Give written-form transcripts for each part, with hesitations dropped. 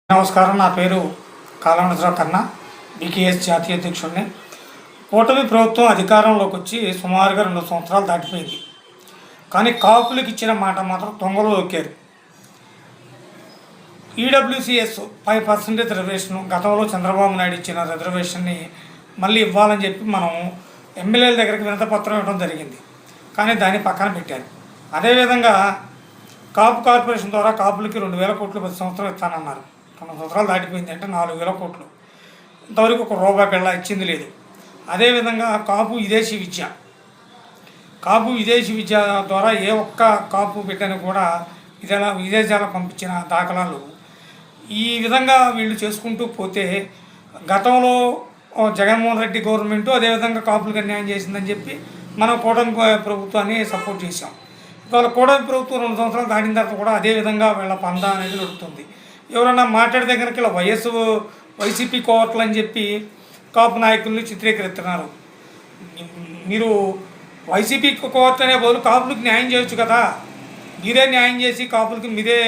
నమస్కారం. నా పేరు కాలవనసరావు కన్నా, బీకేఎస్ జాతీయ అధ్యక్షుడిని. కూటమి ప్రభుత్వం అధికారంలోకి వచ్చి సుమారుగా 2 సంవత్సరాలు దాటిపోయింది. కానీ కాపులకు ఇచ్చిన మాట మాత్రం తొంగలో దొక్కారు. ఈడబ్ల్యూసీఎస్ 5% రిజర్వేషన్, గతంలో చంద్రబాబు నాయుడు ఇచ్చిన రిజర్వేషన్ని మళ్ళీ ఇవ్వాలని చెప్పి మనం ఎమ్మెల్యేల దగ్గరికి వినతిపత్రం ఇవ్వడం జరిగింది. కానీ దాన్ని పక్కన పెట్టారు. అదేవిధంగా కాపు కార్పొరేషన్ ద్వారా కాపులకి 2,000 కోట్లు ప్రతి సంవత్సరం ఇస్తానన్నారు. 2 సంవత్సరాలు దాటిపోయింది అంటే 4,000 కోట్లు. ఇంతవరకు ₹1 పిల్ల ఇచ్చింది లేదు. అదేవిధంగా కాపు విదేశీ విద్య ద్వారా ఏ ఒక్క కాపు బిడ్డను కూడా విదేశాలకు పంపించిన దాఖలాలు. ఈ విధంగా వీళ్ళు చేసుకుంటూ పోతే గతంలో జగన్మోహన్ రెడ్డి గవర్నమెంటు అదేవిధంగా కాపులకు అన్యాయం చేసిందని చెప్పి మనం కూటమి ప్రభుత్వాన్ని సపోర్ట్ చేసాం. ఇవాళ కూటమి ప్రభుత్వం 2 సంవత్సరాలు దాటిన తర్వాత కూడా అదేవిధంగా వీళ్ళ పందా అనేది నడుస్తుంది. ఎవరన్నా మాట్లాడితే కనుక ఇలా వైసీపీ కోవట్లు అని చెప్పి కాపు నాయకుల్ని చిత్రీకరిస్తున్నారు. మీరు వైసీపీ కోవట్లు అనే బదులు కాపులకు న్యాయం చేయొచ్చు కదా. మీరే న్యాయం చేసి కాపులకి మీరే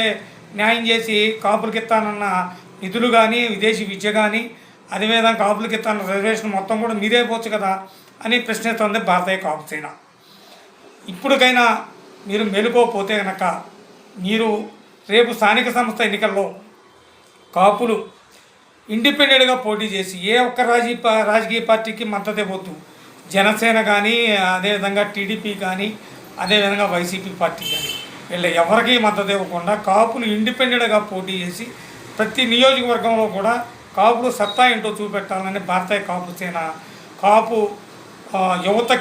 న్యాయం చేసి కాపులకి ఇస్తానన్న నిధులు కానీ విదేశీ విద్య కానీ అదేవిధంగా కాపులకి ఇస్తానన్న రిజర్వేషన్ మొత్తం కూడా మీరే పోవచ్చు కదా అని ప్రశ్నిస్తుంది భారతీయ కాపు సేన. ఇప్పటికైనా మీరు మేలుకోకపోతే కనుక మీరు రేపు స్థానిక సంస్థ ఎన్నికల్లో కాపులు ఇండిపెండెంట్గా పోటీ చేసి ఏ ఒక్క రాజకీయ పార్టీకి మద్దతు ఇవ్వద్దు. జనసేన కానీ అదేవిధంగా టీడీపీ కానీ అదేవిధంగా వైసీపీ పార్టీ కానీ వీళ్ళు ఎవరికి మద్దతు ఇవ్వకుండా కాపులు ఇండిపెండెంట్గా పోటీ చేసి ప్రతి నియోజకవర్గంలో కూడా కాపులు సత్తా ఏంటో చూపెట్టాలని భారతీయ కాపు సేన కాపు యువతకి